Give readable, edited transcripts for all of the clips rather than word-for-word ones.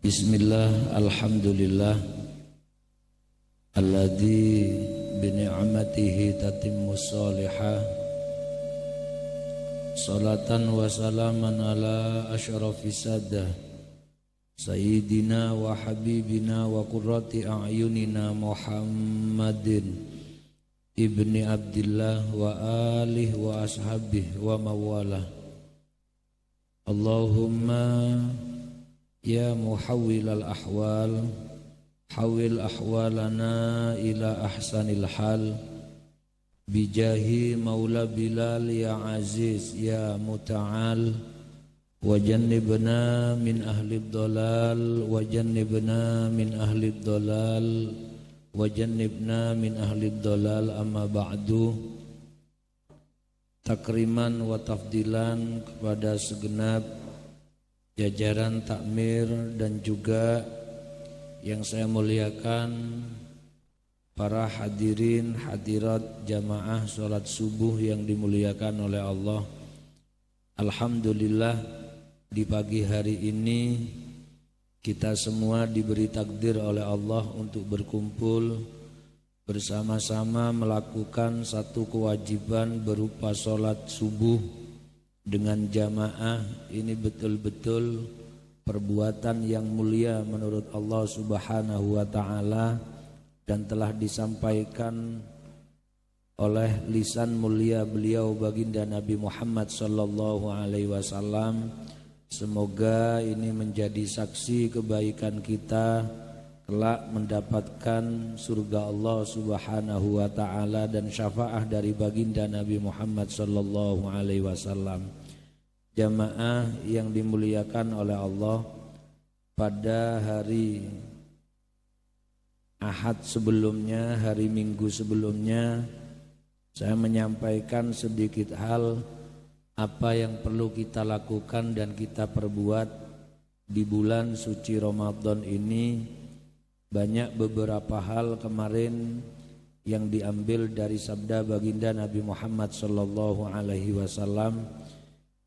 Bismillah, alhamdulillah alladzi bini'matihi tatimmu sholihah. Salatan wa salaman ala asyrafis sadah Sayyidina wa habibina wa qurrati a'yunina Muhammadin ibni Abdillah wa alihi wa ashabihi wa mawalah. Allahumma ya muhawwilal ahwal hawil ahwalana ila ahsanil hal bijahi maula Bilal ya aziz ya muta'al wa jannibna min ahli dhalal wa jannibna min ahli dhalal wa jannibna min ahli dhalal. Amma ba'du. Takriman wa tafdilan kepada segenap jajaran takmir dan juga yang saya muliakan para hadirin hadirat jamaah sholat subuh yang dimuliakan oleh Allah. Alhamdulillah, di pagi hari ini kita semua diberi takdir oleh Allah untuk berkumpul bersama-sama melakukan satu kewajiban berupa sholat subuh dengan jamaah. Ini betul-betul perbuatan yang mulia menurut Allah Subhanahu wa ta'ala, dan telah disampaikan oleh lisan mulia beliau baginda Nabi Muhammad sallallahu alaihi wasallam. Semoga ini menjadi saksi kebaikan kita kelak mendapatkan surga Allah Subhanahu wa ta'ala dan syafaah dari baginda Nabi Muhammad sallallahu alaihi wasallam. Jamaah yang dimuliakan oleh Allah, pada hari Ahad sebelumnya, hari Minggu sebelumnya, saya menyampaikan sedikit hal apa yang perlu kita lakukan dan kita perbuat di bulan suci Ramadan ini. Banyak beberapa hal kemarin yang diambil dari sabda baginda Nabi Muhammad sallallahu alaihi wasallam.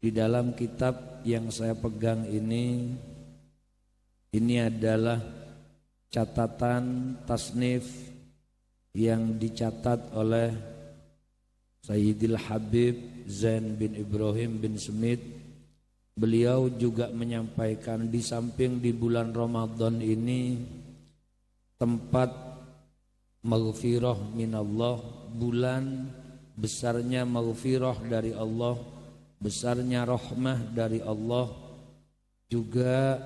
Di dalam kitab yang saya pegang ini adalah catatan tasnif yang dicatat oleh Sayyidil Habib Zain bin Ibrahim bin Smith. Beliau juga menyampaikan di samping di bulan Ramadan ini tempat maghfirah minallah, bulan besarnya maghfirah dari Allah, besarnya rahmah dari Allah, juga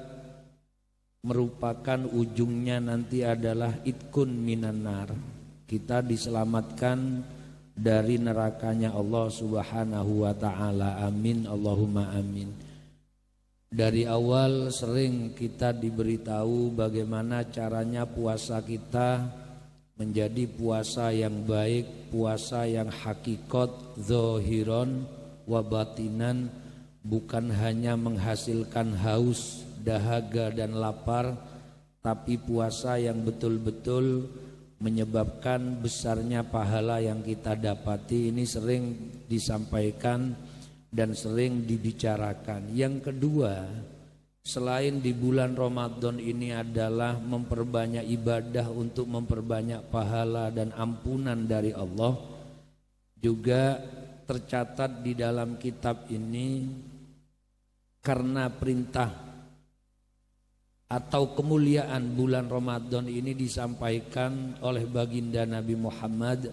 merupakan ujungnya nanti adalah itkun minan nar. Kita diselamatkan dari nerakanya Allah Subhanahu wa ta'ala. Amin, Allahumma amin. Dari awal sering kita diberitahu bagaimana caranya puasa kita menjadi puasa yang baik, puasa yang hakikat, zohiron wa batinan, bukan hanya menghasilkan haus, dahaga dan lapar, tapi puasa yang betul-betul menyebabkan besarnya pahala yang kita dapati. Ini sering disampaikan dan sering dibicarakan. Yang kedua, selain di bulan Ramadan ini adalah memperbanyak ibadah untuk memperbanyak pahala dan ampunan dari Allah. Juga tercatat di dalam kitab ini, karena perintah atau kemuliaan bulan Ramadan ini disampaikan oleh baginda Nabi Muhammad,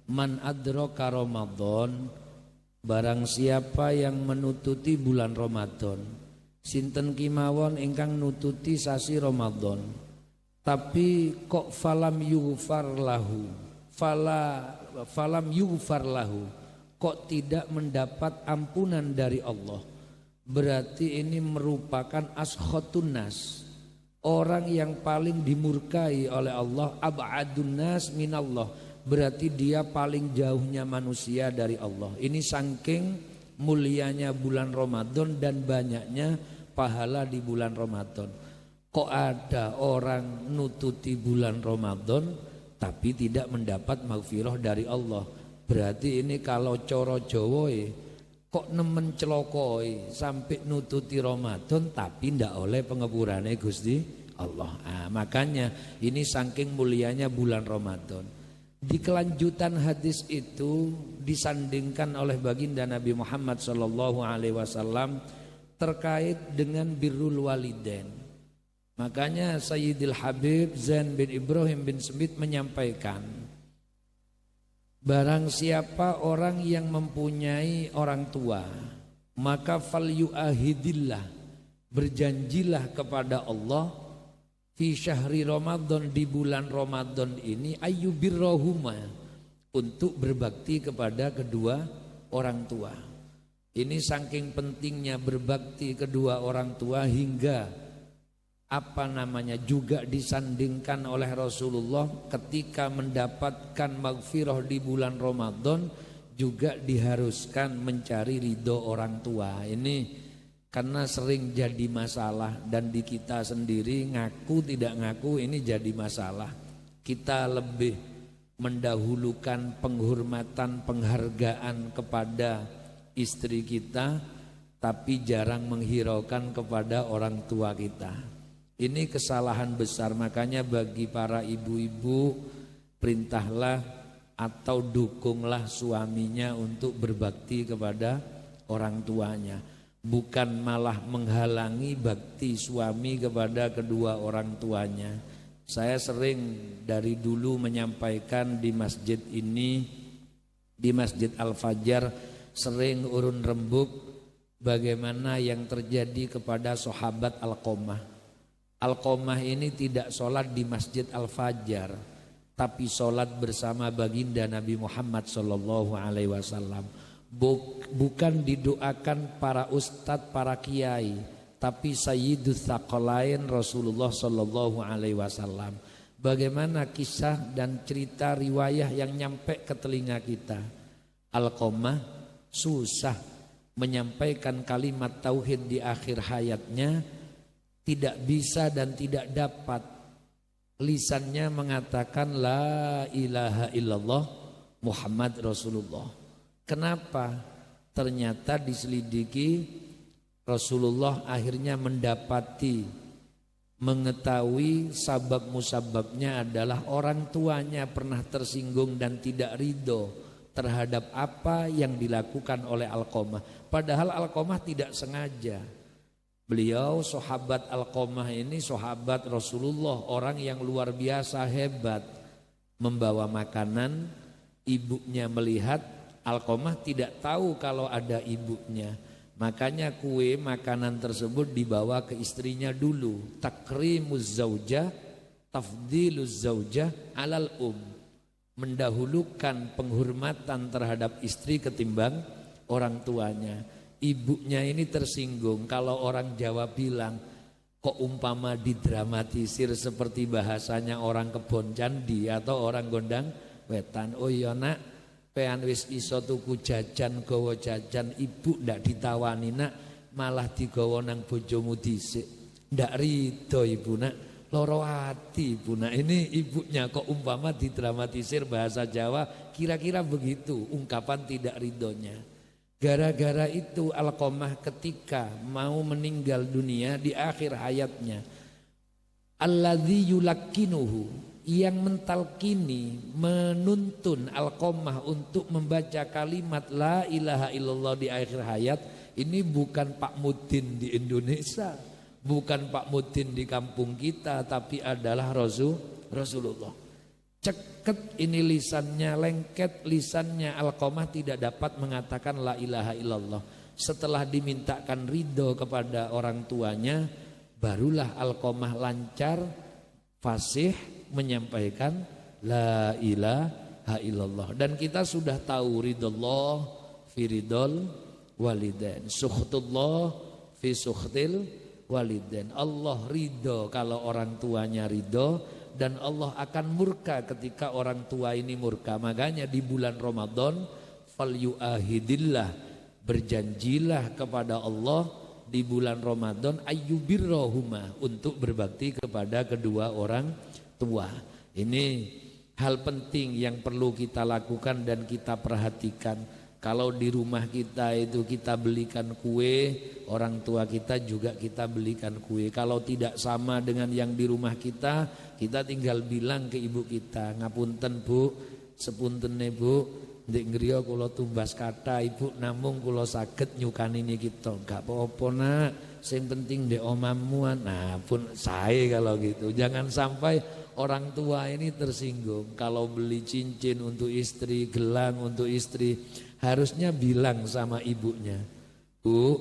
man adraka Ramadan, barang siapa yang menututi bulan Ramadan, sinten kimawon ingkang nututi sasi Ramadan, tapi kok falam yughfar lahu, kok tidak mendapat ampunan dari Allah, berarti ini merupakan askhatun nas, orang yang paling dimurkai oleh Allah, ab'adun nas minallah, berarti dia paling jauhnya manusia dari Allah. Ini saking mulianya bulan Ramadan dan banyaknya pahala di bulan Ramadan. Kok ada orang nututi bulan Ramadan tapi tidak mendapat maghfirah dari Allah? Berarti ini kalau coro Jawa kok nemen celokoi sampai nututi Ramadan tapi ndak oleh pengepurane Gusti Allah. Makanya ini saking mulianya bulan Ramadan. Di kelanjutan hadis itu disandingkan oleh baginda Nabi Muhammad SAW terkait dengan birrul walidain. Makanya Sayyidil Habib Zain bin Ibrahim bin Smith menyampaikan, barang siapa orang yang mempunyai orang tua, maka falyu'ahidillah, berjanjilah kepada Allah fi syahri Ramadan, di bulan Ramadan ini, ayyubirrohuma, untuk berbakti kepada kedua orang tua. Ini saking pentingnya berbakti kedua orang tua hingga juga disandingkan oleh Rasulullah ketika mendapatkan maghfirah di bulan Ramadan juga diharuskan mencari ridho orang tua. Ini karena sering jadi masalah dan di kita sendiri ngaku tidak ngaku ini jadi masalah. Kita lebih mendahulukan penghormatan, penghargaan kepada istri kita, tapi jarang menghiraukan kepada orang tua kita. Ini kesalahan besar. Makanya bagi para ibu-ibu, perintahlah atau dukunglah suaminya untuk berbakti kepada orang tuanya. Bukan malah menghalangi bakti suami kepada kedua orang tuanya. Saya sering dari dulu menyampaikan di masjid ini, di Masjid Al-Fajar, sering urun rembuk bagaimana yang terjadi kepada sahabat Alqamah. Alqamah ini tidak sholat di Masjid Al-Fajar, tapi sholat bersama baginda Nabi Muhammad SAW. Bukan didoakan para ustadz, para kiai, tapi Sayyidus Tsaqalain Rasulullah SAW. Bagaimana kisah dan cerita riwayah yang nyampe ke telinga kita. Alqamah susah menyampaikan kalimat tauhid di akhir hayatnya, tidak bisa dan tidak dapat. Lisannya mengatakan la ilaha illallah Muhammad Rasulullah. Kenapa? Ternyata diselidiki, Rasulullah akhirnya mengetahui sabab musababnya adalah orang tuanya pernah tersinggung dan tidak ridho terhadap apa yang dilakukan oleh Alqamah. Padahal Alqamah tidak sengaja. Beliau sahabat Alqamah ini sahabat Rasulullah, orang yang luar biasa hebat, membawa makanan, ibunya melihat. Alqamah tidak tahu kalau ada ibunya. Makanya kue makanan tersebut dibawa ke istrinya dulu. Takrimuz zaujah, tafdiluz zaujah alal mendahulukan penghormatan terhadap istri ketimbang orang tuanya. Ibunya ini tersinggung. Kalau orang Jawa bilang, kok umpama didramatisir seperti bahasanya orang kebon candi atau orang gondang wetan. Oh iya nak, pean wis iso tuku jajan, gawa jajan, ibu ndak ditawani nak, malah digawa nang bojomu dhisik. Ndak rido ibu nak, loro ati ibu nak. Ini ibunya kok umpama didramatisir bahasa Jawa, kira-kira begitu ungkapan tidak ridhonya. Gara-gara itu Alqamah ketika mau meninggal dunia di akhir hayatnya, alladzi yulakkinuhu, yang mentalkini, menuntun Alqamah untuk membaca kalimat la ilaha illallah di akhir hayat, ini bukan Pak Mudin di Indonesia, bukan Pak Mudin di kampung kita, tapi adalah Rasulullah. Ceket ini lisannya, lengket lisannya, Alqamah tidak dapat mengatakan la ilaha illallah. Setelah dimintakan ridho kepada orang tuanya, barulah Alqamah lancar, fasih menyampaikan la ilaha illallah. Dan kita sudah tahu ridullah fi ridol walidain, sukhtullah fi sukhtil walidain. Allah ridho kalau orang tuanya ridho, dan Allah akan murka ketika orang tua ini murka. Makanya di bulan Ramadan falyu'ahidillah, berjanjilah kepada Allah di bulan Ramadan ayyubirrohuma, untuk berbakti kepada kedua orang tua. Ini hal penting yang perlu kita lakukan dan kita perhatikan. Kalau di rumah kita itu kita belikan kue, orang tua kita juga kita belikan kue. Kalau tidak sama dengan yang di rumah kita tinggal bilang ke ibu kita, ngapunten Bu, sepuntene Bu, ndek ngriya kula tumbas kata ibu namung kula saged nyukani niki to. Gak apa-apa nak, sing penting ndek omamu. Nah pun sae kalau gitu. Jangan sampai orang tua ini tersinggung. Kalau beli cincin untuk istri, gelang untuk istri, harusnya bilang sama ibunya, Bu,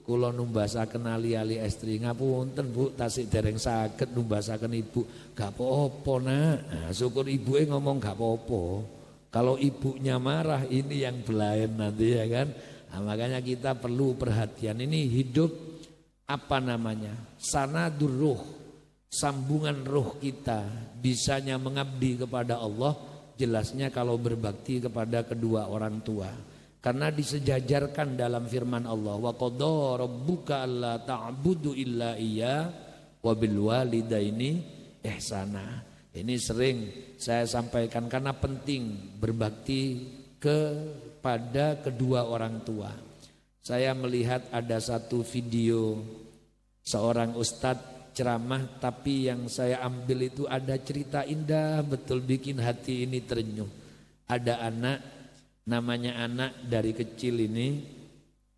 kula numbasaken ali-ali estri, ngapunten Bu, tasik dereng saged numbasaken ibu. Gak apa-apa nak. Nah, syukur ibuke ngomong gak apa-apa. Kalau ibunya marah ini yang belain nanti ya kan. Nah, makanya kita perlu perhatian. Ini hidup apa namanya? Sanadur ruh, sambungan ruh kita bisanya mengabdi kepada Allah. Jelasnya kalau berbakti kepada kedua orang tua. Karena disejajarkan dalam firman Allah, wa qadha rabbuka alla ta'budu illa iya wa bil walidaini ihsana. Ini sering saya sampaikan karena penting berbakti kepada kedua orang tua. Saya melihat ada satu video seorang ustadz ceramah, tapi yang saya ambil itu ada cerita indah betul, bikin hati ini terenyuh. Ada anak, namanya anak dari kecil ini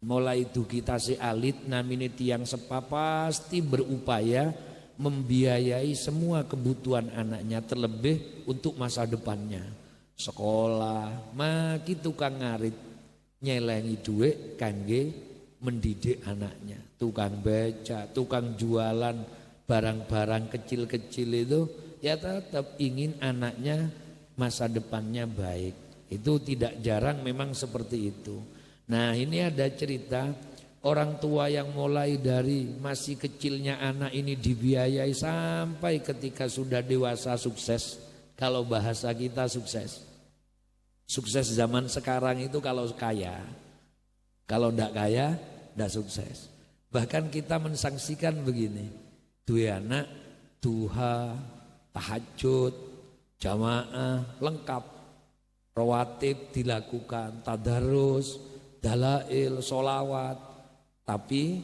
mulai dugi tasih alit, namine tiang sepa pasti berupaya membiayai semua kebutuhan anaknya, terlebih untuk masa depannya. Sekolah, maki tukang ngarit, nyelengi duit kangge mendidik anaknya. Tukang beca, tukang jualan barang-barang kecil-kecil itu ya tetap ingin anaknya masa depannya baik. Itu tidak jarang memang seperti itu. Nah ini ada cerita orang tua yang mulai dari masih kecilnya anak ini dibiayai sampai ketika sudah dewasa sukses. Kalau bahasa kita sukses. Sukses zaman sekarang itu kalau kaya. Kalau tidak kaya tidak sukses. Bahkan kita mensangsikan begini, dua anak, duha, tahajud, jamaah, lengkap. Rawatib dilakukan, tadarus, dalail, solawat. Tapi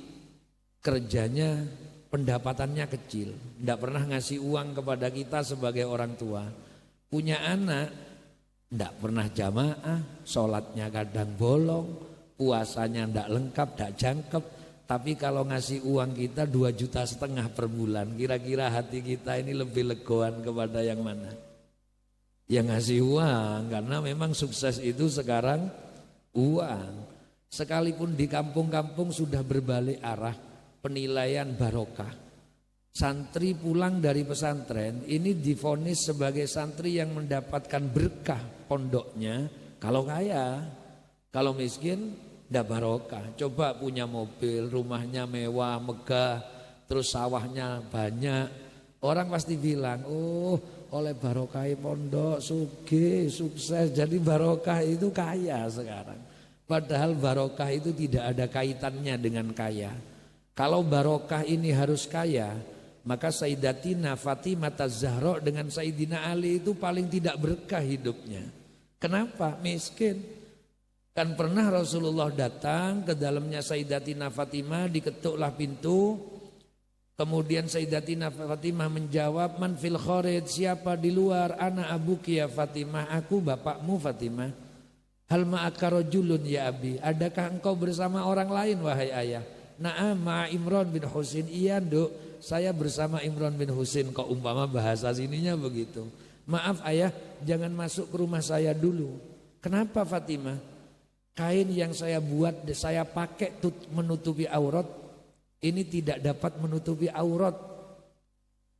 kerjanya pendapatannya kecil. Tidak pernah ngasih uang kepada kita sebagai orang tua. Punya anak, tidak pernah jamaah, sholatnya kadang bolong, puasanya tidak lengkap, tidak jangkep. Tapi kalau ngasih uang kita 2,5 juta per bulan, kira-kira hati kita ini lebih legoan kepada yang mana? Yang ngasih uang, karena memang sukses itu sekarang uang. Sekalipun di kampung-kampung sudah berbalik arah penilaian barokah. Santri pulang dari pesantren ini divonis sebagai santri yang mendapatkan berkah pondoknya kalau kaya. Kalau miskin ndak barokah. Coba punya mobil, rumahnya mewah, megah, terus sawahnya banyak. Orang pasti bilang, oh oleh barokah pondok, sugih, sukses. Jadi barokah itu kaya sekarang. Padahal barokah itu tidak ada kaitannya dengan kaya. Kalau barokah ini harus kaya, maka Sayyidatina Fatimah Az-Zahra dengan Sayyidina Ali itu paling tidak berkah hidupnya. Kenapa? Miskin. Kan pernah Rasulullah datang ke dalamnya Sayyidatina Fatimah, diketuklah pintu. Kemudian Sayyidatina Fatimah menjawab, man fil kharid, siapa di luar? Ana abuki ya Fatimah, aku bapakmu Fatimah. Hal ma'aka rajulun ya abi, adakah engkau bersama orang lain wahai ayah? Na'am ma'a Imran bin Husain, iya nduk, saya bersama Imran bin Husain. Kok umpama bahasa sininya begitu. Maaf ayah, jangan masuk ke rumah saya dulu. Kenapa Fatimah? Kain yang saya buat, saya pakai menutupi aurat, ini tidak dapat menutupi aurat.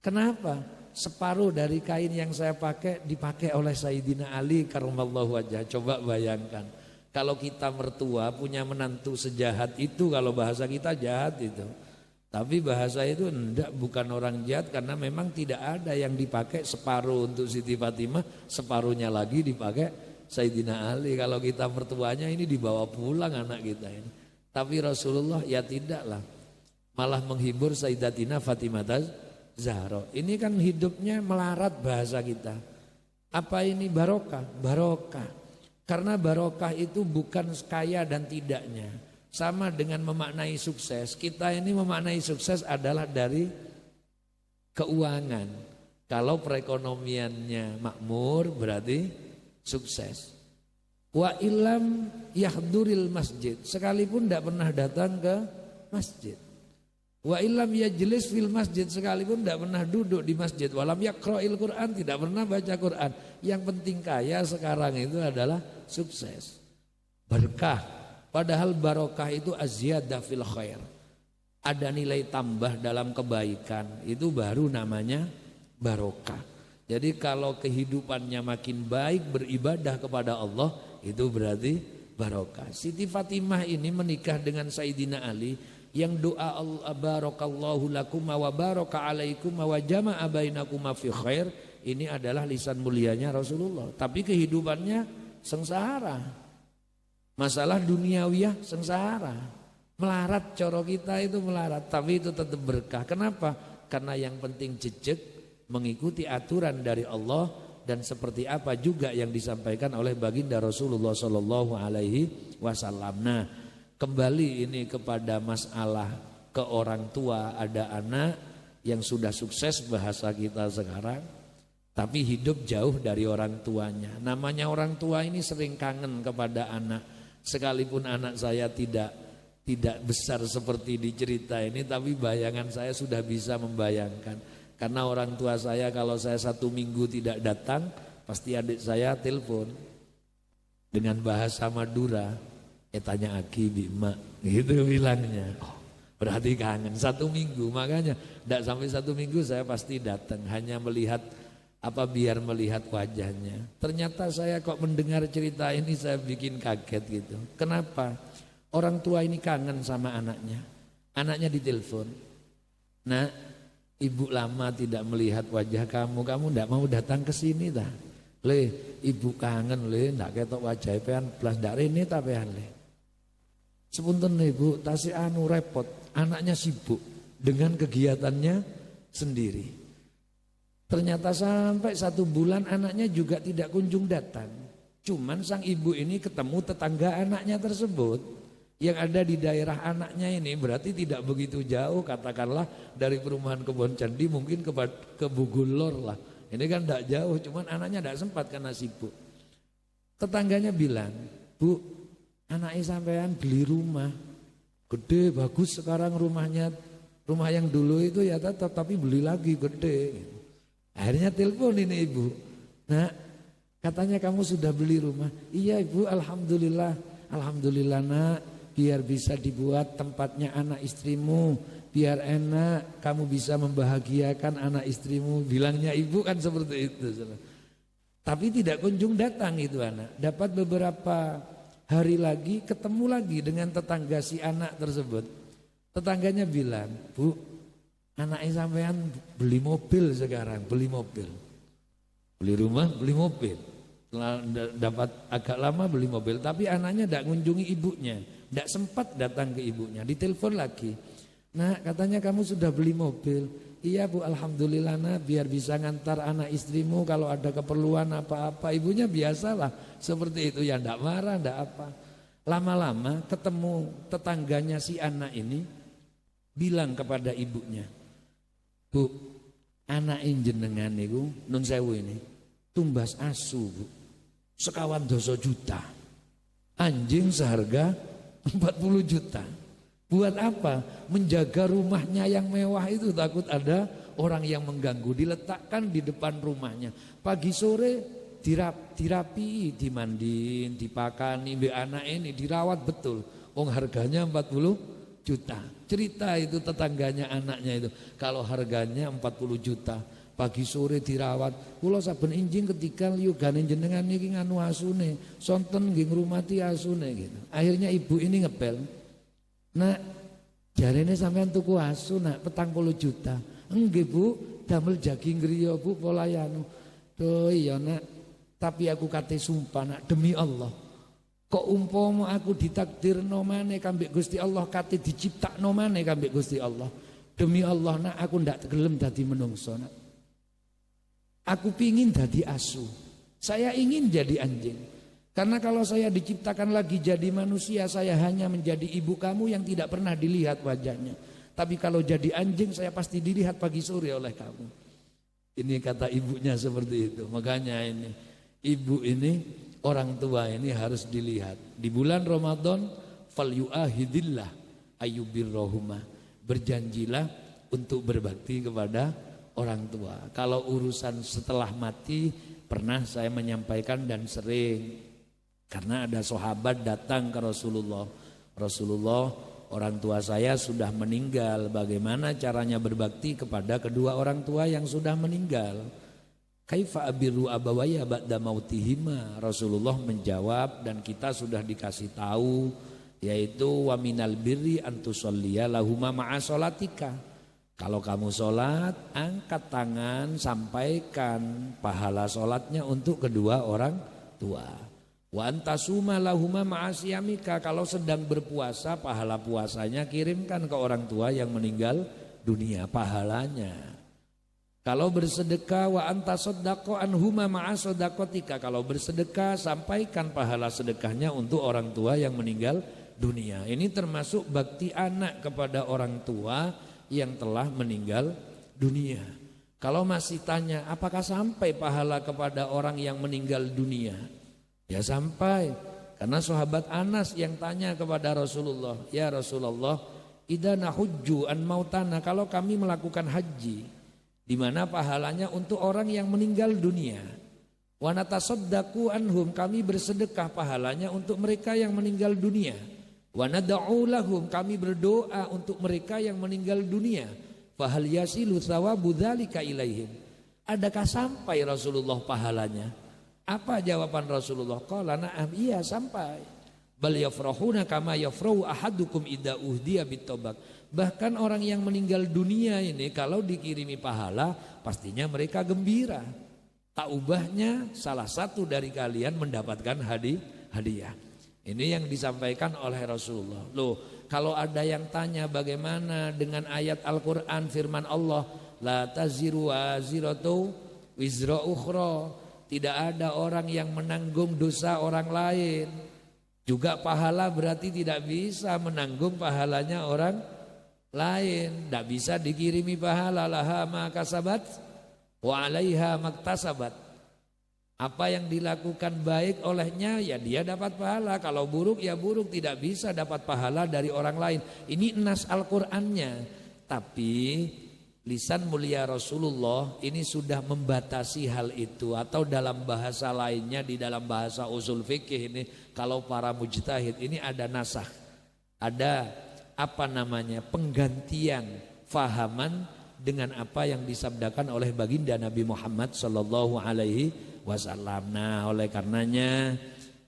Kenapa? Separuh dari kain yang saya pakai dipakai oleh Sayyidina Ali karramallahu wajhah. Coba bayangkan, kalau kita mertua punya menantu sejahat itu, kalau bahasa kita jahat itu. Tapi bahasa itu enggak, bukan orang jahat, karena memang tidak ada yang dipakai separuh untuk Siti Fatimah, separuhnya lagi dipakai Sayyidina Ali. Kalau kita mertuanya ini dibawa pulang anak kita ini. Tapi Rasulullah ya tidaklah, malah menghibur Sayyidatina Fatimah Zahra. Ini kan hidupnya melarat bahasa kita. Apa ini barokah? Barokah. Karena barokah itu bukan kaya dan tidaknya. Sama dengan memaknai sukses. Kita ini memaknai sukses adalah dari keuangan. Kalau perekonomiannya makmur berarti sukses. Wa ilam yahduril masjid. Sekalipun tidak pernah datang ke masjid. Wa ilam yajlis fil masjid, sekalipun tidak pernah duduk di masjid. Walam yaqra'il Quran, tidak pernah baca Quran. Yang penting kaya sekarang itu adalah sukses, berkah. Padahal barokah itu azyadah fil khair, ada nilai tambah dalam kebaikan, itu baru namanya barokah. Jadi kalau kehidupannya makin baik, beribadah kepada Allah, itu berarti barokah. Siti Fatimah ini menikah dengan Sayyidina Ali, yang doa Allah barakallahu lakum wa baraka alaikum wa jama'a bainakum fi khair, ini adalah lisan mulianya Rasulullah. Tapi kehidupannya sengsara, masalah duniawiyah sengsara, melarat, coro kita itu melarat, tapi itu tetap berkah. Kenapa? Karena yang penting jejak mengikuti aturan dari Allah dan seperti apa juga yang disampaikan oleh baginda Rasulullah Sallallahu Alaihi Wasallam. Nah, kembali ini kepada masalah ke orang tua, ada anak yang sudah sukses bahasa kita sekarang, tapi hidup jauh dari orang tuanya. Namanya orang tua ini sering kangen kepada anak. Sekalipun anak saya tidak besar seperti di cerita ini, tapi bayangan saya sudah bisa membayangkan. Karena orang tua saya kalau saya 1 minggu tidak datang, pasti adik saya telepon dengan bahasa Madura. Tanya Aki Bima, gitu bilangnya. Berarti kangen 1 minggu, makanya tidak sampai 1 minggu saya pasti datang, hanya melihat biar melihat wajahnya. Ternyata saya kok mendengar cerita ini saya bikin kaget gitu. Kenapa? Orang tua ini kangen sama anaknya. Anaknya ditelepon. Nah, ibu lama tidak melihat wajah kamu tidak mau datang ke sini dah. Le, ibu kangen le, ndak ketok wajah pean blas ndak rene ta pean le. Sepunten ibu, tasih repot, anaknya sibuk dengan kegiatannya sendiri. Ternyata sampai 1 bulan anaknya juga tidak kunjung datang. Cuman sang ibu ini ketemu tetangga anaknya tersebut yang ada di daerah anaknya ini, berarti tidak begitu jauh, katakanlah dari perumahan Kebon Candi mungkin ke Bugulor lah. Ini kan tidak jauh, cuman anaknya tidak sempat karena sibuk. Tetangganya bilang, Bu, anaknya sampean beli rumah gede bagus sekarang rumahnya, rumah yang dulu itu ya tetap tapi beli lagi gede. Akhirnya telepon ini ibu, nah katanya kamu sudah beli rumah. Iya ibu, alhamdulillah, alhamdulillah nak, biar bisa dibuat tempatnya anak istrimu, biar enak kamu bisa membahagiakan anak istrimu, bilangnya ibu kan seperti itu. Tapi tidak kunjung datang itu anak. Dapat beberapa hari lagi ketemu lagi dengan tetangga si anak tersebut. Tetangganya bilang, Bu, anaknya sampean beli mobil sekarang, beli mobil. Beli rumah, beli mobil. Setelah dapat agak lama beli mobil, tapi anaknya tidak mengunjungi ibunya, tidak sempat datang ke ibunya. Ditelepon lagi. Nah, katanya kamu sudah beli mobil. Iya Bu, alhamdulillah nak, biar bisa ngantar anak istrimu kalau ada keperluan apa-apa. Ibunya biasalah seperti itu, ya ndak marah, ndak apa. Lama-lama ketemu tetangganya si anak ini, bilang kepada ibunya, Bu, anak jenengan niku nun sewu ini tumbas asu Bu, 1,2 juta, anjing seharga 40 juta. Buat apa? Menjaga rumahnya yang mewah itu, takut ada orang yang mengganggu. Diletakkan di depan rumahnya. Pagi sore dirapi, dimandiin, dipakani, anak ini dirawat betul. Harganya 40 juta. Cerita itu tetangganya anaknya itu. Kalau harganya 40 juta, pagi sore dirawat. Kula saben injing ketika yugane jenengan niki nganu asune, sonten nggih ngrumati asune gitu. Akhirnya ibu ini ngepel. Nak, jarene sampean tuku asu nak 40 juta. Enggak Bu, damel jaging griya Bu polayanu. Tuh iya nak, tapi aku kate sumpah nak, demi Allah. Kok umpama aku ditakdirno maneh kambek Gusti Allah, kate diciptakno maneh kambek Gusti Allah. Demi Allah nak, aku ndak gelem dadi menungso nak. Aku pingin dadi asu. Saya ingin jadi anjing. Karena kalau saya diciptakan lagi jadi manusia, saya hanya menjadi ibu kamu yang tidak pernah dilihat wajahnya. Tapi kalau jadi anjing, saya pasti dilihat pagi sore oleh kamu. Ini kata ibunya seperti itu. Makanya ini, ibu ini, orang tua ini harus dilihat. Di bulan Ramadan, falyu'ahidillah ayyubirrohumah. Berjanjilah untuk berbakti kepada orang tua. Kalau urusan setelah mati, pernah saya menyampaikan dan sering. Karena ada sahabat datang ke Rasulullah. Rasulullah, orang tua saya sudah meninggal. Bagaimana caranya berbakti kepada kedua orang tua yang sudah meninggal? Kaifa abiru abawaya ba'da mautihima? Rasulullah menjawab dan kita sudah dikasih tahu, yaitu wa minal birri antusolliya lahuma ma'a sholatika. Kalau kamu sholat, angkat tangan, sampaikan pahala sholatnya untuk kedua orang tua. Wa antasuma lahuma ma'asiyamika. Kalau sedang berpuasa, pahala puasanya kirimkan ke orang tua yang meninggal dunia, pahalanya. Kalau bersedekah, wa antasoddaqo anhuma ma'asodakotika. Kalau bersedekah, sampaikan pahala sedekahnya untuk orang tua yang meninggal dunia. Ini termasuk bakti anak kepada orang tua yang telah meninggal dunia. Kalau masih tanya, apakah sampai pahala kepada orang yang meninggal dunia? Ya sampai, karena sahabat Anas yang tanya kepada Rasulullah, ya Rasulullah, idza nahujju an mautana, kalau kami melakukan haji, di mana pahalanya untuk orang yang meninggal dunia, wa natasaddaqu anhum, kami bersedekah pahalanya untuk mereka yang meninggal dunia, wa nad'u lahum, kami berdoa untuk mereka yang meninggal dunia, fahal yasilu thawabu dzalika ilaihim, adakah sampai Rasulullah pahalanya? Apa jawaban Rasulullah? Qala na'am, iya sampai. Bal yafrahuna kama yafrahu ahadukum idza uhdiya bitobak. Bahkan orang yang meninggal dunia ini kalau dikirimi pahala, pastinya mereka gembira. Tak ubahnya salah satu dari kalian mendapatkan hadiah. Ini yang disampaikan oleh Rasulullah. Loh, kalau ada yang tanya bagaimana dengan ayat Al-Qur'an firman Allah, la taziru waziratu wizra ukhra. Tidak ada orang yang menanggung dosa orang lain. Juga pahala berarti tidak bisa menanggung pahalanya orang lain. Tidak bisa dikirimi pahala, laha ma kasabat wa 'alaiha maktasabat. Apa yang dilakukan baik olehnya, ya dia dapat pahala. Kalau buruk, ya buruk, tidak bisa dapat pahala dari orang lain. Ini nas Al-Qur'annya. Tapi lisan mulia Rasulullah ini sudah membatasi hal itu. Atau dalam bahasa lainnya, di dalam bahasa usul fikih ini, kalau para mujtahid ini ada nasakh, ada penggantian fahaman dengan apa yang disabdakan oleh baginda Nabi Muhammad sallallahu alaihi wasallam. Nah, oleh karenanya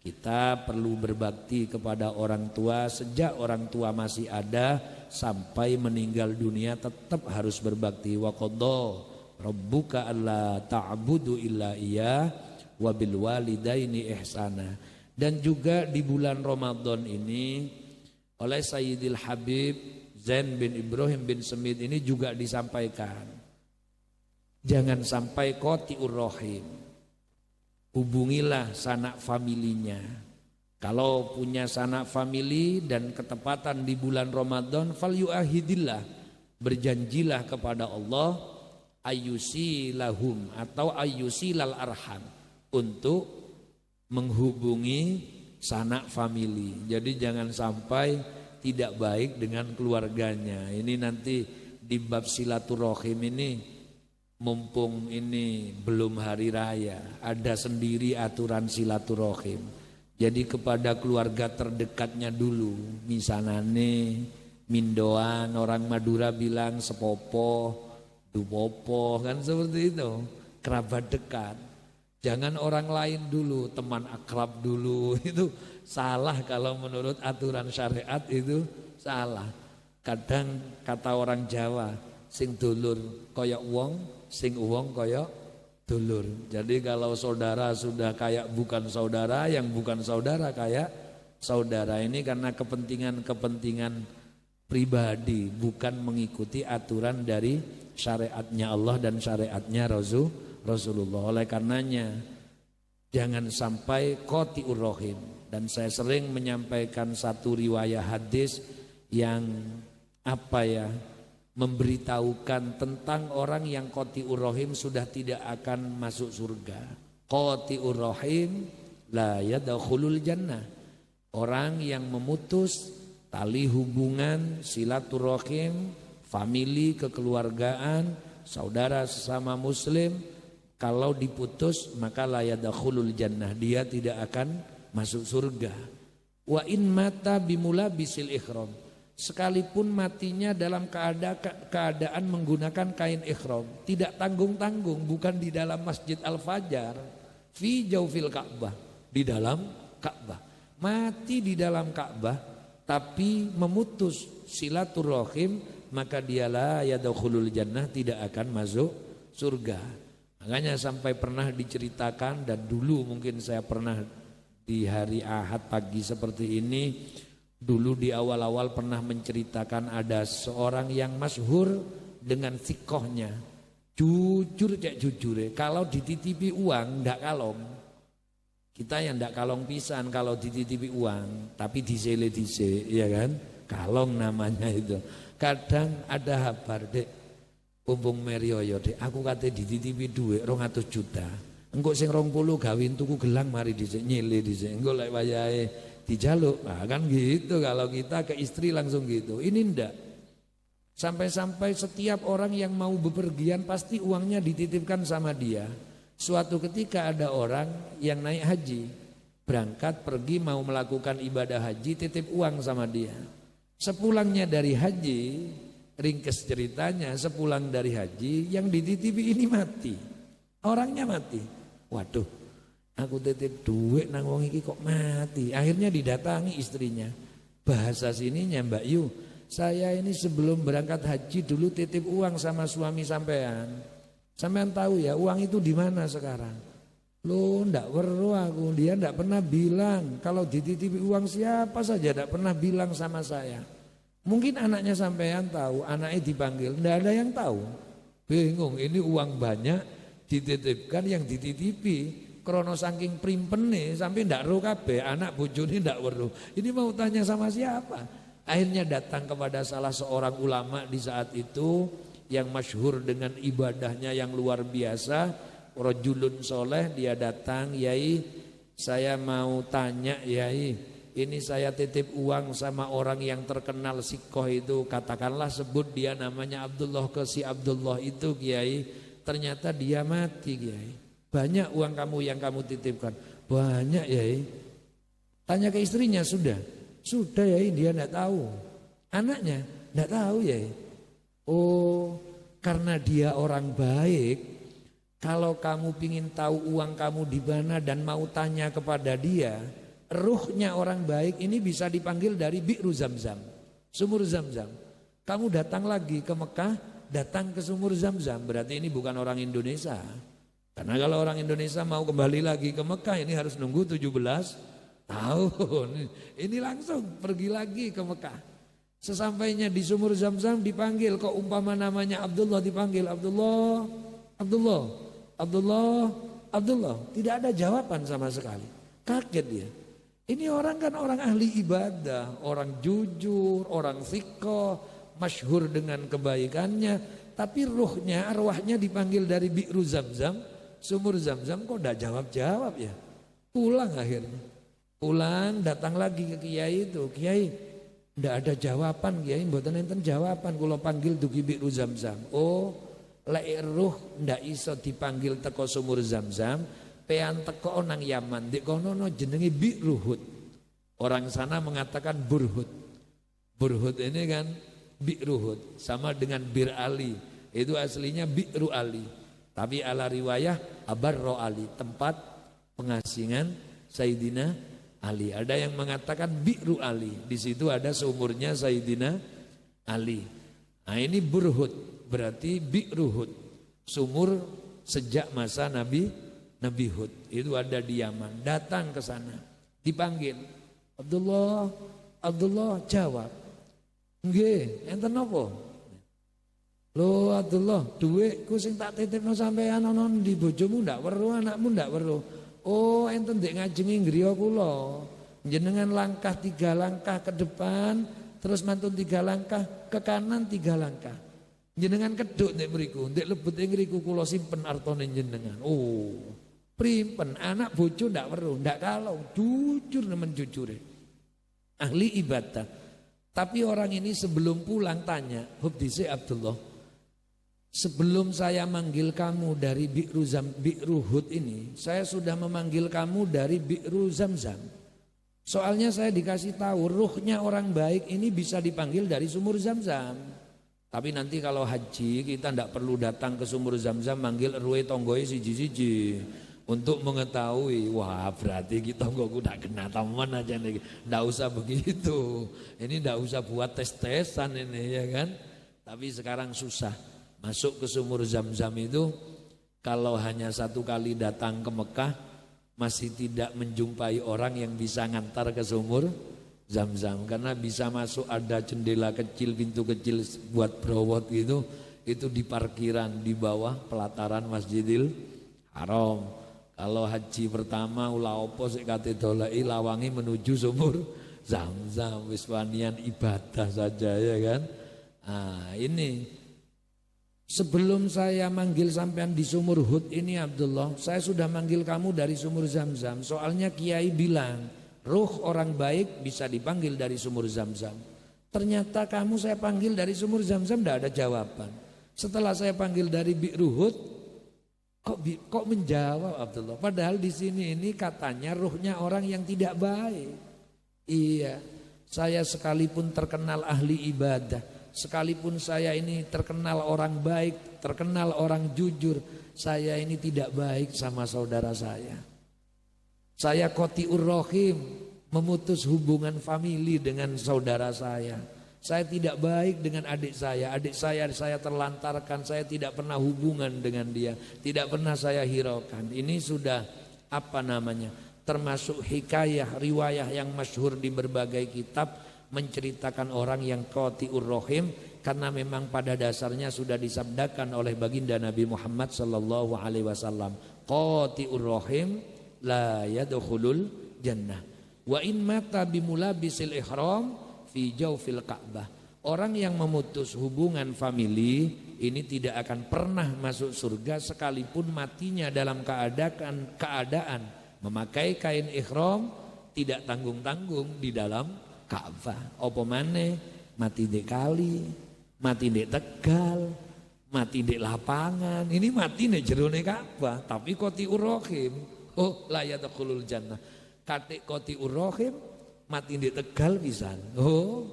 kita perlu berbakti kepada orang tua sejak orang tua masih ada sampai meninggal dunia, tetap harus berbakti. Wa qadha rabbuka alla ta'budu illa iyyah wa bil walidaini ihsana. Dan juga di bulan Ramadan ini oleh Sayyidil Habib Zain bin Ibrahim bin Semit ini juga disampaikan, jangan sampai qati'ur rahim. Hubungilah sanak familinya. Kalau punya sanak famili dan ketepatan di bulan Ramadan, falyu'ahidillah, berjanjilah kepada Allah, ayyusilahum atau ayyusilal arham, untuk menghubungi sanak famili. Jadi jangan sampai tidak baik dengan keluarganya. Ini nanti di bab silaturahim ini, mumpung ini belum hari raya, ada sendiri aturan silaturahim. Jadi kepada keluarga terdekatnya dulu, misalane mindoan, orang Madura bilang sepopo, dupopo, kan seperti itu, kerabat dekat. Jangan orang lain dulu, teman akrab dulu, itu salah. Kalau menurut aturan syariat itu salah. Kadang kata orang Jawa, sing dulur koyok wong, sing uwong koyok dulur. Jadi kalau saudara sudah kayak bukan saudara, yang bukan saudara kayak saudara. Ini karena kepentingan-kepentingan pribadi, bukan mengikuti aturan dari syariatnya Allah dan syariatnya Rasulullah. Oleh karenanya Jangan sampai qati'ur rahim. Dan saya sering menyampaikan satu riwayat hadis yang memberitahukan tentang orang yang qati'ur rahim sudah tidak akan masuk surga. Qati'ur rahim la yadkhulul jannah. Orang yang memutus tali hubungan silaturahim, famili, kekeluargaan, saudara sesama muslim, kalau diputus maka la yadkhulul jannah, dia tidak akan masuk surga. Wa in mata bimulabisil ihram, sekalipun matinya dalam keadaan menggunakan kain ihram, tidak tanggung-tanggung, bukan di dalam Masjid Al-Fajar, fi jaufil Ka'bah, di dalam Ka'bah. Mati di dalam Ka'bah tapi memutus silaturahim, maka dialah yadkhulul jannah, tidak akan masuk surga. Makanya sampai pernah diceritakan, dan dulu mungkin saya pernah di hari Ahad pagi seperti ini, dulu di awal-awal pernah menceritakan ada seorang yang masyhur dengan sikohnya, jujur cek jujur, kalau dititipi uang ndak kalong. Kita yang ndak kalong pisan kalau dititipi uang, tapi disele-dise, ya kan? Kalong namanya itu. Kadang ada kabar, Dek, umpung merioyo, Dek, aku kate dititipi duit 200 juta. Engko sing 20 gawin tuku gelang mari dhisik, nyile dhisik. Engko lek wayahe dijaluk. Nah, kan gitu kalau kita ke istri langsung gitu. Ini ndak. Sampai-sampai setiap orang yang mau bepergian pasti uangnya dititipkan sama dia. Suatu ketika ada orang yang naik haji, berangkat pergi mau melakukan ibadah haji, titip uang sama dia. Sepulangnya dari haji, ringkes ceritanya, sepulang dari haji yang dititipi ini mati. Orangnya mati. Waduh, aku titip duit nang wong iki kok mati. Akhirnya didatangi istrinya. Bahasa sininya, Mbak Yu, saya ini sebelum berangkat haji dulu titip uang sama suami sampean. Sampean tahu ya uang itu di mana sekarang? Loh, ndak weruh aku, dia ndak pernah bilang. Kalau dititipi uang siapa saja ndak pernah bilang sama saya. Mungkin anaknya sampean tahu, anaknya dipanggil, ndak ada yang tahu. Bingung, ini uang banyak dititipkan, yang dititipi krono saking primpene sampai ndak ro kabeh, anak bojone ndak weruh. Ini mau tanya sama siapa? Akhirnya datang kepada salah seorang ulama di saat itu yang masyhur dengan ibadahnya yang luar biasa, rajulun soleh. Dia datang, Yai, saya mau tanya Yai, ini saya titip uang sama orang yang terkenal sikoh itu, katakanlah sebut dia namanya Abdullah, ke si Abdullah itu Kiai, ternyata dia mati Kiai. Banyak uang kamu yang kamu titipkan? Banyak Yai. Tanya ke istrinya, sudah Yai, dia enggak tahu. Anaknya enggak tahu Yai. Oh, karena dia orang baik. Kalau kamu pingin tahu uang kamu di mana dan mau tanya kepada dia, ruhnya orang baik ini bisa dipanggil dari Bi'ru Zamzam, sumur Zamzam. Kamu datang lagi ke Mekah, datang ke sumur Zamzam, berarti ini bukan orang Indonesia. Karena kalau orang Indonesia mau kembali lagi ke Mekah ini harus nunggu 17 tahun. Ini langsung pergi lagi ke Mekah. Sesampainya di sumur Zamzam dipanggil, kok umpama namanya Abdullah, dipanggil Abdullah, Abdullah, Abdullah, Abdullah. Tidak ada jawaban sama sekali. Kaget dia. Ini orang kan orang ahli ibadah, orang jujur, orang thiqah, masyhur dengan kebaikannya. Tapi ruhnya, arwahnya dipanggil dari Bi'ru Zamzam, sumur Zamzam, kok tidak jawab-jawab ya. Pulang akhirnya. Pulang, datang lagi ke Kiai itu. Kiai, ndak ada jawaban Kiai, mboten enten jawaban kula panggil dugi Bi'ru Zamzam. Oh, lek ruh ndak iso dipanggil teko sumur Zamzam, pean teko nang Yaman, ndek kono jenenge Bi'ruhud. Orang sana mengatakan Burhud. Burhud ini kan Bi'ruhud, sama dengan Bir Ali. Itu aslinya Bi'ru Ali. Tapi ala riwayah Abarro Ali, tempat pengasingan Sayyidina Ali. Ada yang mengatakan Bi'ru Ali, di situ ada sumurnya Sayyidina Ali. Nah ini Burhud, berarti Bi'ru Hud, sumur sejak masa Nabi Hud. Itu ada di Yaman. Datang ke sana, dipanggil, Abdullah, Abdullah, jawab. Nggih, enten napa? Lho Abdullah, dhuwitku sing tak titipno sampean ana ndi, bojomu ndak weruh, anakmu ndak weruh. Oh enten ndek ngajengi griya kula. Jenengan langkah 3 langkah ke depan, terus mantun 3 langkah ke kanan 3 langkah. Jenengan keduk ndek mriku, ndek lebet ngriku kula simpen artone jenengan. Oh, primpen anak bojo ndak weruh, ndak kalau, jujur nemen jujure. Ahli ibadah. Tapi orang ini sebelum pulang tanya, Hubdisi Abdullah, sebelum saya manggil kamu dari Bi'ru Hud ini, saya sudah memanggil kamu dari Bi'ru Zamzam. Soalnya saya dikasih tahu ruhnya orang baik ini bisa dipanggil dari sumur Zamzam. Tapi nanti kalau haji kita tidak perlu datang ke sumur Zamzam manggil erwe tonggoy siji-siji untuk mengetahui. Wah berarti kita tonggoku tidak kena teman aja nih. Tidak usah begitu. Ini tidak usah buat tes-tesan ini ya kan. Tapi sekarang susah. Masuk ke sumur Zamzam itu kalau hanya 1 kali datang ke Mekah masih tidak menjumpai orang yang bisa ngantar ke sumur Zamzam, karena bisa masuk ada jendela kecil, pintu kecil buat browot gitu, itu di parkiran di bawah pelataran Masjidil Haram. Kalau haji pertama ulah opo sik kate doleki lawangi menuju sumur Zamzam, wis wanian ibadah saja ya kan. Nah, ini sebelum saya manggil sampean di sumur Hud ini Abdullah, saya sudah manggil kamu dari sumur Zamzam. Soalnya kiai bilang ruh orang baik bisa dipanggil dari sumur Zamzam. Ternyata kamu saya panggil dari sumur Zamzam tidak ada jawaban. Setelah saya panggil dari Bi'ru Hud, kok menjawab Abdullah? Padahal di sini ini katanya ruhnya orang yang tidak baik. Iya, saya sekalipun terkenal ahli ibadah, sekalipun saya ini terkenal orang baik, terkenal orang jujur, saya ini tidak baik sama saudara saya. Saya Qoti'ur Rahim, memutus hubungan famili dengan saudara saya. Saya tidak baik dengan adik saya terlantarkan, saya tidak pernah hubungan dengan dia, tidak pernah saya hiraukan. Ini sudah termasuk hikayah, riwayah yang masyhur di berbagai kitab menceritakan orang yang Qoti'ur Rahim, karena memang pada dasarnya sudah disabdakan oleh baginda Nabi Muhammad sallallahu alaihi wasallam, Qoti'ur Rahim la yadkhulul jannah wa in mata bimulabisil ihram fi jawfil Ka'bah. Orang yang memutus hubungan famili ini tidak akan pernah masuk surga sekalipun matinya dalam keadaan memakai kain ihram tidak tanggung-tanggung di dalam Ka'bah. Apa maneh mati di kali, mati di Tegal, mati di lapangan. Ini mati di jerone Ka'bah tapi Qoti'ur Rahim. Oh la yadkhulul jannah. Katik Qoti'ur Rahim mati di Tegal pisan. Oh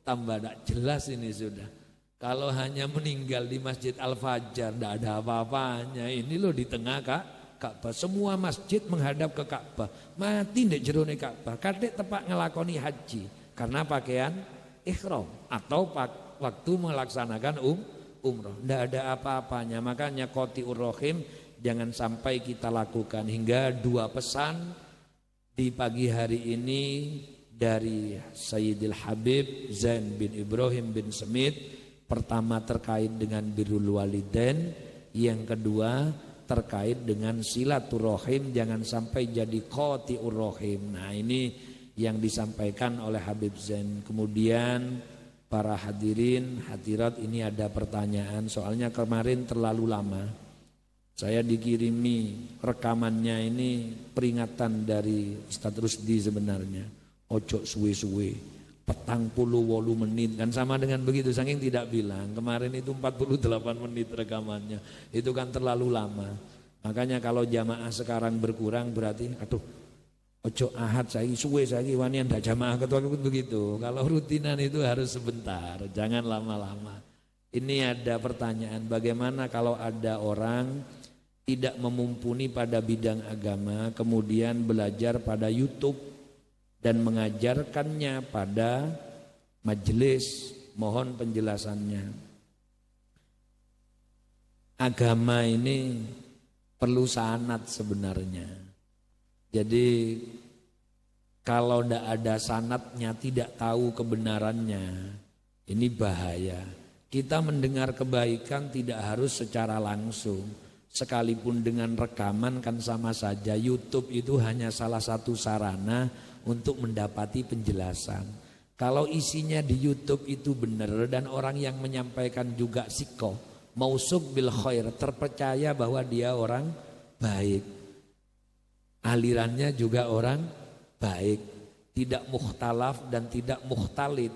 tambah tidak jelas ini sudah. Kalau hanya meninggal di Masjid Al-Fajar tidak ada apa-apanya. Ini loh di tengah Ka'bah. Semua masjid menghadap ke Ka'bah. Mati di jerone Ka'bah. Katik tepak ngelakoni haji karena pakaian ihram atau waktu melaksanakan umroh. Tidak ada apa-apanya. Makanya Qoti'ur Rahim jangan sampai kita lakukan. Hingga 2 pesan di pagi hari ini dari Sayyidil Habib Zain bin Ibrahim bin Semit. Pertama terkait dengan birrul walidain, yang kedua terkait dengan silaturahim, jangan sampai jadi Qoti'ur Rahim. Nah ini yang disampaikan oleh Habib Zain. Kemudian para hadirin hadirat, ini ada pertanyaan, soalnya kemarin terlalu lama. Saya dikirimi rekamannya, ini peringatan dari Ustadz Rusdi sebenarnya. Ojo suwe-suwe, 48 menit, kan sama dengan begitu, saking tidak bilang. Kemarin itu 48 menit rekamannya, itu kan terlalu lama. Makanya kalau jamaah sekarang berkurang berarti aduh ojo ahad saya suwe saya wanian ndak jamaah ketua begitu. Kalau rutinan itu harus sebentar, jangan lama-lama. Ini ada pertanyaan, bagaimana kalau ada orang tidak memumpuni pada bidang agama, kemudian belajar pada YouTube dan mengajarkannya pada majelis? Mohon penjelasannya. Agama ini perlu sanad sebenarnya. Jadi kalau tidak ada sanadnya, tidak tahu kebenarannya, ini bahaya. Kita mendengar kebaikan tidak harus secara langsung. Sekalipun dengan rekaman kan sama saja. YouTube itu hanya salah satu sarana untuk mendapati penjelasan. Kalau isinya di YouTube itu benar dan orang yang menyampaikan juga sikoh, mausuk bil khair, terpercaya bahwa dia orang baik, alirannya juga orang baik, tidak mukhtalaf dan tidak mukhtalid,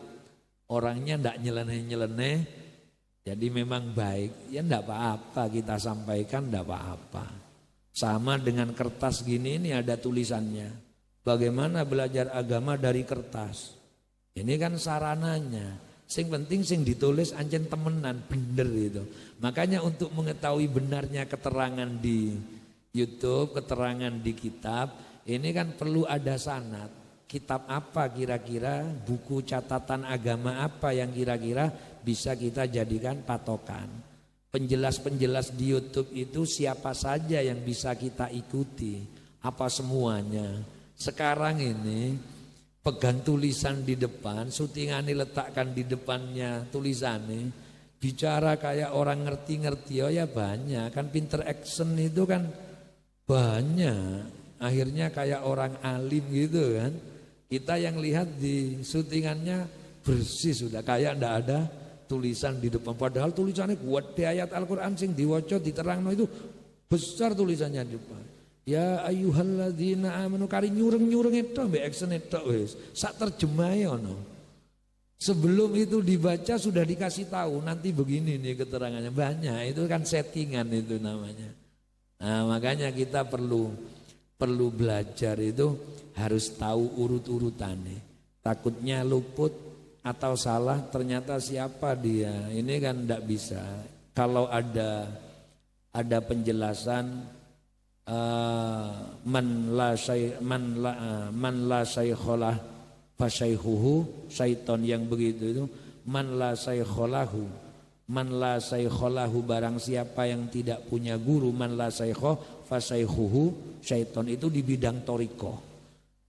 orangnya tidak nyeleneh-nyeleneh, jadi memang baik. Ya tidak apa-apa kita sampaikan, tidak apa-apa. Sama dengan kertas gini, ini ada tulisannya, bagaimana belajar agama dari kertas. Ini kan sarananya. Sing penting sing ditulis ancen temenan bener itu. Makanya untuk mengetahui benarnya keterangan di YouTube, keterangan di kitab, ini kan perlu ada sanad. Kitab apa kira-kira, buku catatan agama apa yang kira-kira bisa kita jadikan patokan. Penjelas-penjelas di YouTube itu siapa saja yang bisa kita ikuti, apa semuanya. Sekarang ini pegang tulisan di depan, syutingane letakkan di depannya tulisannya, bicara kayak orang ngerti-ngerti, oh ya banyak, kan pinter action itu kan banyak, akhirnya kayak orang alim gitu kan. Kita yang lihat di syutingannya bersih sudah, kayak ndak ada tulisan di depan, padahal tulisannya kuat di ayat Al-Quran sing diwaca diterangno itu besar tulisannya di depan. Ya ayyuhalladzina amanu, kari nyureng-nyureng itu mbek action itu wis sak terjemahe ono. Sebelum itu dibaca sudah dikasih tahu nanti begini nih keterangannya, banyak itu kan settingan itu namanya. Nah, makanya kita perlu belajar itu harus tahu urut-urutannya. Takutnya luput atau salah ternyata siapa dia. Ini kan tidak bisa. Kalau ada penjelasan man la shaykholah fasyaihuhu syaiton yang begitu itu, man la shaykholahu barang siapa yang tidak punya guru, man la shaykho fasyaihuhu syaiton, itu di bidang torikoh.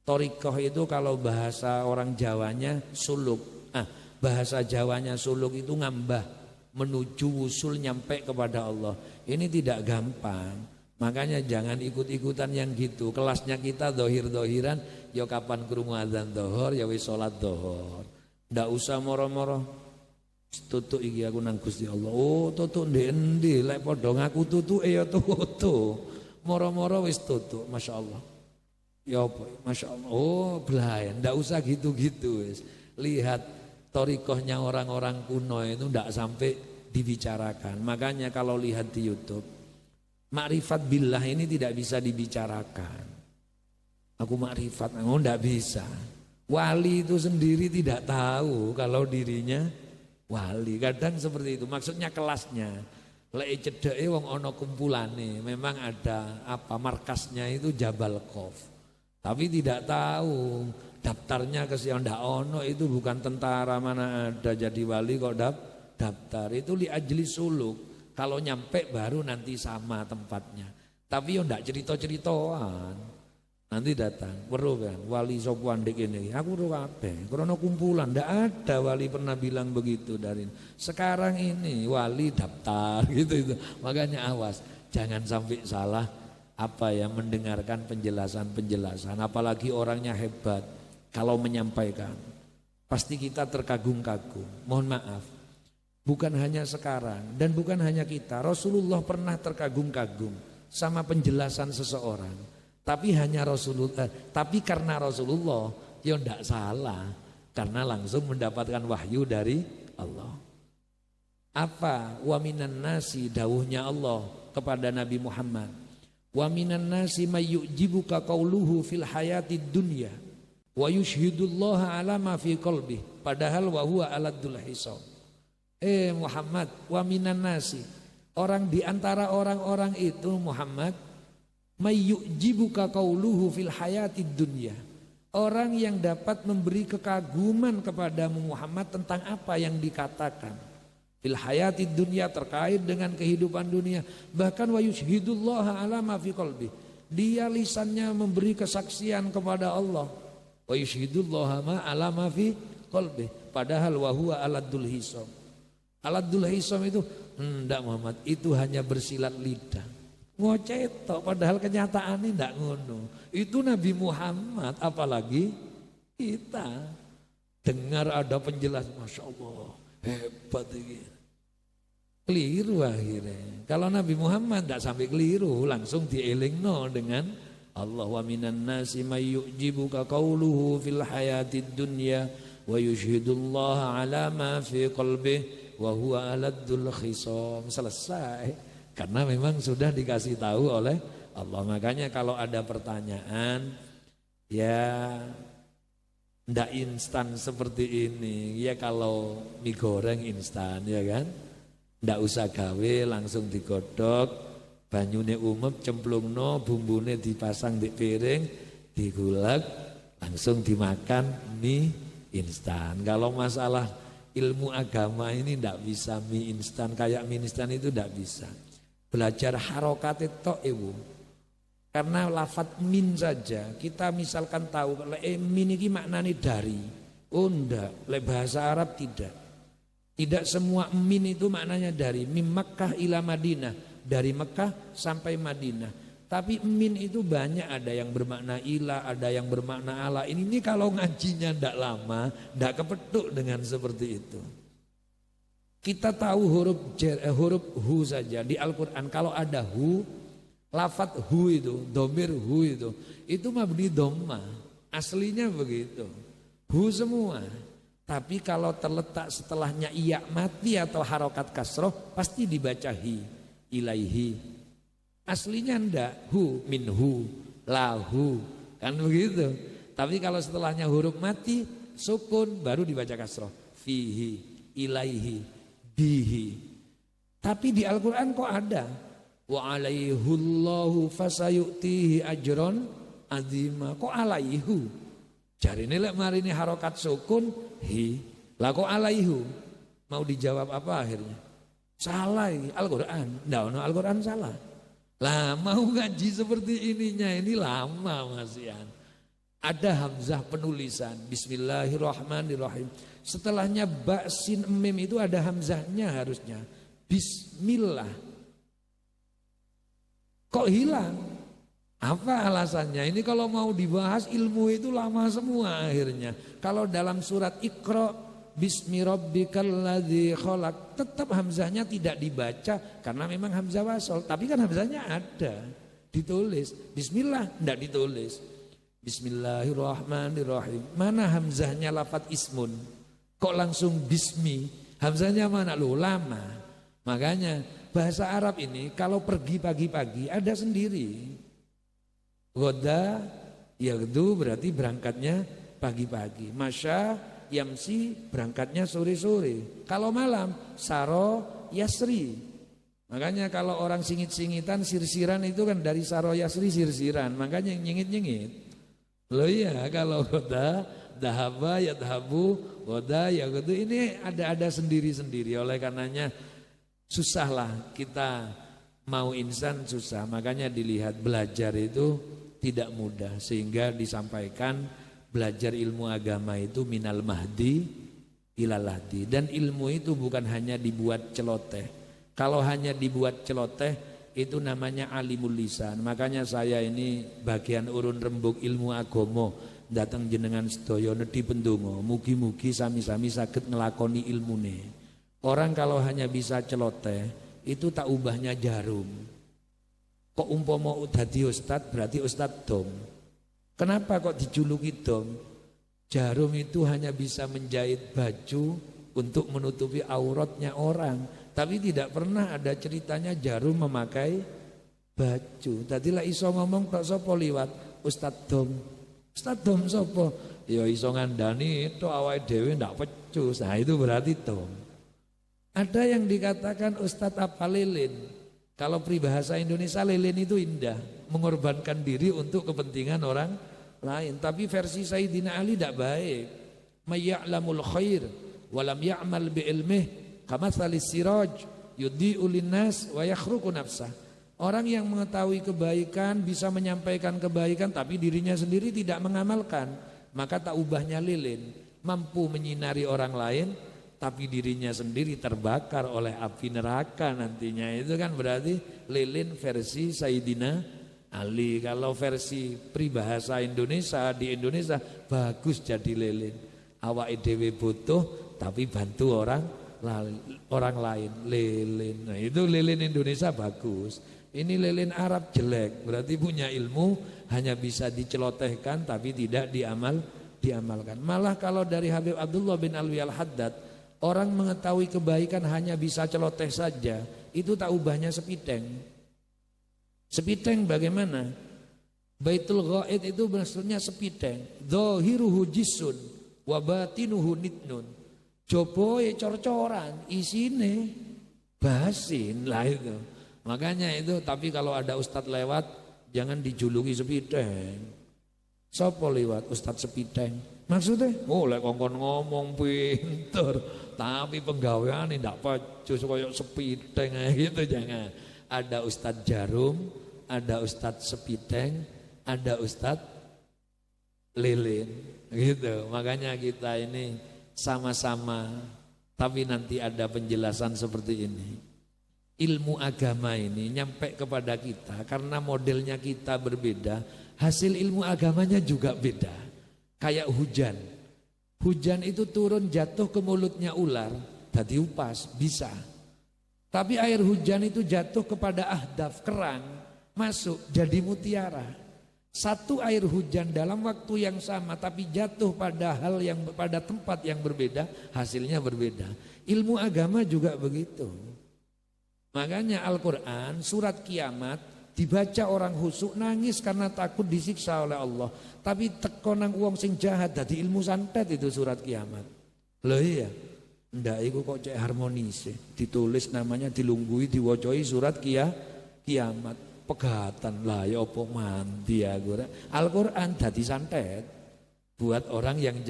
Torikoh itu kalau bahasa orang Jawanya suluk, bahasa Jawanya suluk itu ngambah, menuju wusul nyampe kepada Allah. Ini tidak gampang. Makanya jangan ikut-ikutan yang gitu. Kelasnya kita dohir-dohiran, ya kapan krungu adzan dohor, ya wis sholat dohor. Ndak usah moro-moro tutuk iki aku nang Gusti Allah. Oh tutuk endi lek padha ngaku tutuke ya tutuk. Moro-moro wis tutuk, Masya Allah. Ya apa? Masya Allah. Oh belayan, ndak usah gitu-gitu wis. Lihat torikohnya orang-orang kuno itu ndak sampai dibicarakan. Makanya kalau lihat di YouTube, makrifat billah ini tidak bisa dibicarakan. Aku makrifat, enggak bisa. Wali itu sendiri tidak tahu kalau dirinya wali. Kadang seperti itu. Maksudnya kelasnya. Lek cedeke wong ana kumpulane, memang ada markasnya itu Jabal Qof. Tapi tidak tahu daftarnya ke siapa, ndak ono, itu bukan tentara mana ada jadi wali kok daftar. Itu li ajli suluk. Kalau nyampe baru nanti sama tempatnya. Tapi yo ndak cerita-ceritaan. Nanti datang, weruh kan, wali sopuan dek ini. Aku weruh kabeh, krana kumpulan, ndak ada wali pernah bilang begitu dari. Sekarang ini wali daftar gitu itu. Makanya awas, jangan sampai salah mendengarkan penjelasan-penjelasan. Apalagi orangnya hebat kalau menyampaikan. Pasti kita terkagum-kagum. Mohon maaf. Bukan hanya sekarang dan bukan hanya kita. Rasulullah pernah terkagum-kagum sama penjelasan seseorang. Tapi karena Rasulullah ya tidak salah, karena langsung mendapatkan wahyu dari Allah. Apa wa minan nasi, dawuhnya Allah kepada Nabi Muhammad. Wa minan nasi may yu'jibuka qauluhu fil hayatid dunya wa yushhidullaha ala ma fi qalbi padahal wa huwa aladul hisab. Muhammad, wa minan nasi, orang di antara orang-orang itu Muhammad, may yu'jibuka qauluhu fil hayatid dunya, orang yang dapat memberi kekaguman kepadamu Muhammad tentang apa yang dikatakan fil hayatid dunya, terkait dengan kehidupan dunia. Bahkan wa yushhidullaha ala ma fi qalbi, dia lisannya memberi kesaksian kepada Allah, wa yushhidullaha ala ma fi qalbi padahal wa huwa aladul hisab. Aladul hisam itu, enggak Muhammad, itu hanya bersilat lidah. ngoceh tok, padahal kenyataannya ndak ngono. Itu Nabi Muhammad, apalagi kita dengar ada penjelasan, Masya Allah hebat ini. Keliru akhirnya. Kalau Nabi Muhammad tidak sampai keliru, langsung dielingno dengan Allah. Wa minan nasi may yu'jibuka qawluhu fil hayatid dunya wa yushhidullaha ala ma fi qalbih wa huwa aladdul khisam. Selesai. Karena memang sudah dikasih tahu oleh Allah. Makanya kalau ada pertanyaan, ya ndak instan seperti ini. Ya kalau mie goreng instan, ya kan? Ndak usah gawe, langsung digodhog, banyune umep, cemplungno, bumbune dipasang di piring, digulek, langsung dimakan mie instan. Kalau masalah ilmu agama ini ndak bisa mie instan, kayak mie instan itu ndak bisa. Belajar harokat itu ibu. Karena lafadz min saja, kita misalkan tahu min ini maknanya dari. Oh ndak, bahasa Arab tidak. Tidak semua min itu maknanya dari. Min Makkah ila Madinah. Dari Mekah sampai Madinah. Tapi min itu banyak, ada yang bermakna ila, ada yang bermakna ala. Ini kalau ngajinya ndak lama, ndak kepetuk dengan seperti itu. Kita tahu huruf hu saja di Al-Quran. Kalau ada hu, lafadz hu itu, domir hu itu mabni dhamma. Aslinya begitu. Hu semua. Tapi kalau terletak setelahnya iya mati atau harokat kasroh, pasti dibaca hi, ilaihi. Aslinya ndak, hu, minhu, lahu, kan begitu. Tapi kalau setelahnya huruf mati, sukun, baru dibaca kasroh. Fihi, ilaihi, bihi. Tapi di Al-Quran kok ada. Wa alaihullahu fasayu'tihi ajron azima. Kok alaihu? Jari ini lek mari ini harokat sukun hi. Lah kok alaihu? Mau dijawab apa akhirnya? Salah ini Al-Quran. Ndak ono Al-Quran salah. Lah mau ngaji seperti ininya ini lama Mas Ian. Ada hamzah penulisan Bismillahirrahmanirrahim. Setelahnya ba sin mim itu ada hamzahnya harusnya. Bismillah. Kok hilang? Apa alasannya? Ini kalau mau dibahas ilmu itu lama semua akhirnya. Kalau dalam surat Iqra Bismi rabbikal ladzi khalaq, tetap hamzahnya tidak dibaca karena memang hamzah wasol. Tapi kan hamzahnya ada, ditulis. Bismillah tidak ditulis. Bismillahirrahmanirrahim. Mana hamzahnya lafadz ismun? Kok langsung bismi? Hamzahnya mana? Loh lama. Makanya bahasa Arab ini kalau pergi pagi-pagi ada sendiri. Goda yagdu berarti berangkatnya pagi-pagi. Masya yamsi berangkatnya sore-sore. Kalau malam saro yasri. Makanya kalau orang singit-singitan sirsiran itu kan dari saro yasri sirsiran. Makanya nyingit-nyingit. Loh iya kalau goda dahaba ya dahabu goda yagdu ini ada sendiri-sendiri. Oleh karenanya susahlah kita mau insan susah. Makanya dilihat belajar itu tidak mudah sehingga disampaikan belajar ilmu agama itu minal mahdi ilal lahdi. Dan ilmu itu bukan hanya dibuat celoteh. Kalau hanya dibuat celoteh itu namanya alimul lisan. Makanya saya ini bagian urun rembug ilmu agama datang jenengan sedaya nedhi pendonga mugi-mugi sami-sami saged ngelakoni ilmune. Orang kalau hanya bisa celoteh itu tak ubahnya jarum. Kok umpama dadi ustad berarti ustad dom. Kenapa kok dijuluki dom? Jarum itu hanya bisa menjahit baju untuk menutupi auratnya orang. Tapi tidak pernah ada ceritanya jarum memakai baju. Tadilah iso ngomong tok sapa liwat ustad dom. Ustad dom sapa? Ya iso ngandani itu awake dhewe ndak pecus. Nah itu berarti dom. Ada yang dikatakan ustad apa lilin. Kalau peribahasa Indonesia lilin itu indah, mengorbankan diri untuk kepentingan orang lain. Tapi versi Sayyidina Ali tidak baik. Mayya'lamul khair walam ya'mal bi ilmih kamatsalis siraj yudhi'u linnas wa yakhruqu nafsah. Orang yang mengetahui kebaikan bisa menyampaikan kebaikan tapi dirinya sendiri tidak mengamalkan, maka tak ubahnya lilin, mampu menyinari orang lain tapi dirinya sendiri terbakar oleh api neraka nantinya. Itu kan berarti lilin versi Sayyidina Ali. Kalau versi pribahasa Indonesia, di Indonesia bagus jadi lilin. Awake dhewe butuh tapi bantu orang lain, lilin. Nah itu lilin Indonesia bagus. Ini lilin Arab jelek, berarti punya ilmu hanya bisa dicelotehkan tapi tidak diamalkan. Malah kalau dari Habib Abdullah bin Alwi Al-Haddad, orang mengetahui kebaikan hanya bisa celoteh saja, itu tak ubahnya sepiteng. Sepiteng bagaimana? Baitul Ghaid itu maksudnya sepiteng. Dhahiruhu jisun wa batinuhu nitnun. Joboe cor-coran, isine basin lah itu. Makanya itu, tapi kalau ada ustadz lewat jangan dijuluki sepiteng. Sopo lewat ustadz sepiteng? Maksudnya, oh lek kongkon ngomong pinter, tapi penggawean ndak pacus koyo sepiteng gitu jangan. Ada ustadz jarum, ada ustadz sepiteng, ada ustadz lilin, gitu. Makanya kita ini sama-sama, tapi nanti ada penjelasan seperti ini. Ilmu agama ini nyampe kepada kita karena modelnya kita berbeda, hasil ilmu agamanya juga beda. Kayak hujan. Hujan itu turun jatuh ke mulutnya ular, tadi upas, bisa. Tapi air hujan itu jatuh kepada ahdaf, kerang, masuk jadi mutiara. Satu air hujan dalam waktu yang sama tapi jatuh pada pada tempat yang berbeda, hasilnya berbeda. Ilmu agama juga begitu. Makanya Al-Quran surat kiamat dibaca orang husuk nangis karena takut disiksa oleh Allah. Tapi tekonang uang sing jahat dari ilmu santet itu surat kiamat. Loh iya, ndak iku kok cek harmonis. Ditulis namanya dilunggui diwacoi surat kiamat. Pegatan lah ya opo mandi aku. Al-Quran dadi santet buat orang yang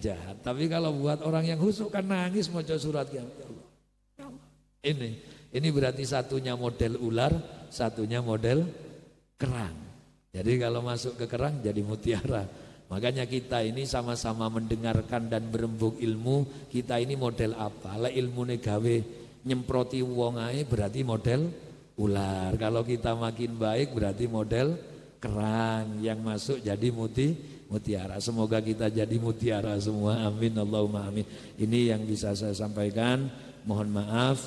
jahat. Tapi kalau buat orang yang husuk kan nangis maca surat kiamat. Ya Allah. Ini berarti satunya model ular, satunya model kerang. Jadi kalau masuk ke kerang jadi mutiara. Makanya kita ini sama-sama mendengarkan dan berembuk ilmu. Kita ini model apa? Lah ilmu gawe nyemproti wong ae berarti model ular. Kalau kita makin baik berarti model kerang yang masuk jadi mutiara. Semoga kita jadi mutiara semua. Amin Allahumma amin. Ini yang bisa saya sampaikan. Mohon maaf.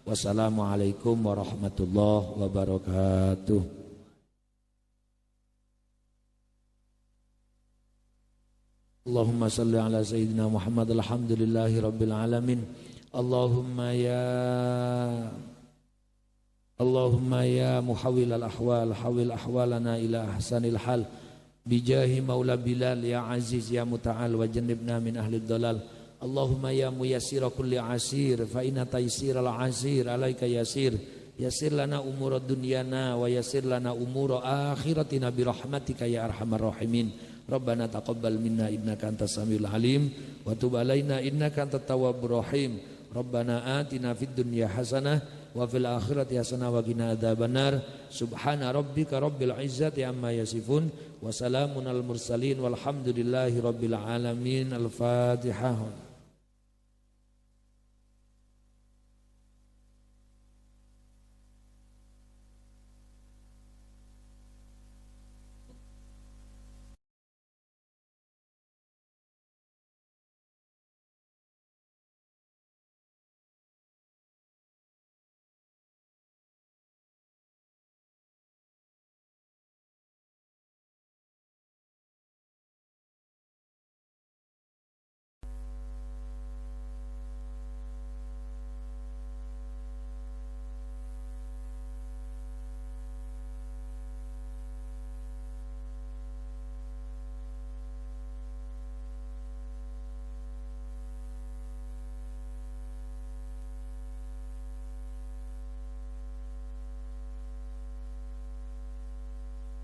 Wassalamualaikum warahmatullahi wabarakatuh. Allahumma salli ala sayyidina Muhammad alhamdulillahi rabbil alamin. Allahumma ya muhawwil al-ahwal hawil ahwalana ila ahsanil hal bijahi maula Bilal ya aziz ya muta'al wa jannibna min ahli dhalal. Allahumma ya muyassira kulli asir fa inna taysira al-asir alaika yasir yassir lana umura dunyana wa yassir lana umura akhiratina bi rahmatika ya arhamar rahimin. Rabbana taqabbal minna innaka antas samiul alim wa tub alaina innaka antat tawwabur rahim. Rabbana atina fid dunya hasanah wa fil akhirati hasanah wa qina adzabannar. Subhana rabbika rabbil izzati amma yasifun wa salamun al mursalin walhamdulillahi rabbil alamin. Al-Fatihah.